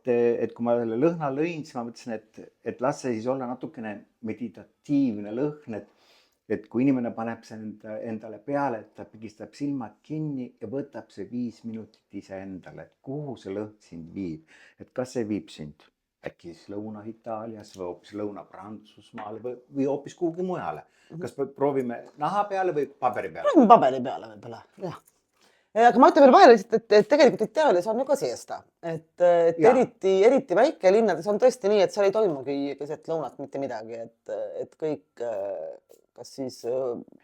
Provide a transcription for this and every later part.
et kui ma selle lõhna lõin, siis ma mõtlesin, et las see siis olla natukene meditatiivne lõhn, et kui inimene paneb see endale peale, et ta pigistab silmad kinni ja võtab see 5 minutit iseendale, et kuhu see lõhn sind viib, et kas see viib sind äkki siis Lõuna-Itaalias või hoopis Lõuna-Prantsusmaale või hoopis kuhugi mujale. Kas proovime naha peale või paberi peale? Proovime paberi peale võib-olla, jah. Aga ma ütlen veel vahele lihtsalt, et tegelikult Itaalias on ju ka siesta. Et eriti väikelinnades on tõesti nii, et seal ei toimugi keset lõunat mitte midagi. Et kõik kas siis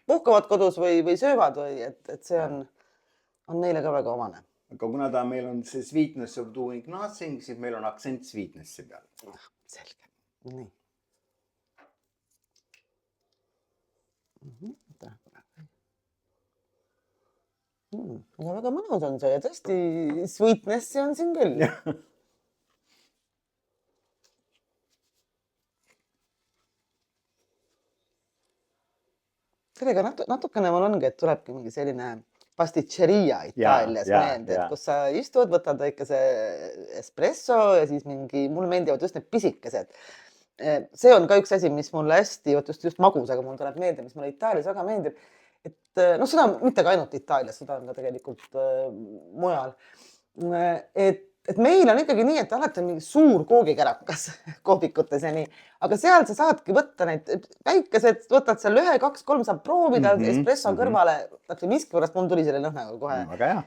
puhkavad kodus või söövad või et see on neile ka väga omane. Aga kuna ta meil on see sweetness of doing nothing, siis meil on aktsent sweetnessi peal. Selge. Nii. Aga väga mõnus on see ja tõesti sweetnessi on siin küll. Sellega natukene mul ongi, et tulebki mingi selline pasticceria Itaalias meelde, et kus sa istud, võtad väikese espresso ja siis mulle meeldivad just need pisikesed. See on ka üks asi, mis mulle hästi, just magusaga mul tuleb meelde, mis mulle Itaalias väga meeldib. Et seda mitte ka ainult Itaalias, seda on ka tegelikult mujal. Et meil on ikkagi nii, et alati on mingi suur koogikärakas kohvikutes ja nii. Aga seal sa saadki võtta neid väikesed, võtad seal 1, 2, 3, saab proovida espresso kõrvale. Miski pärast mul tuli selle lõhnaga kohe. Väga hea.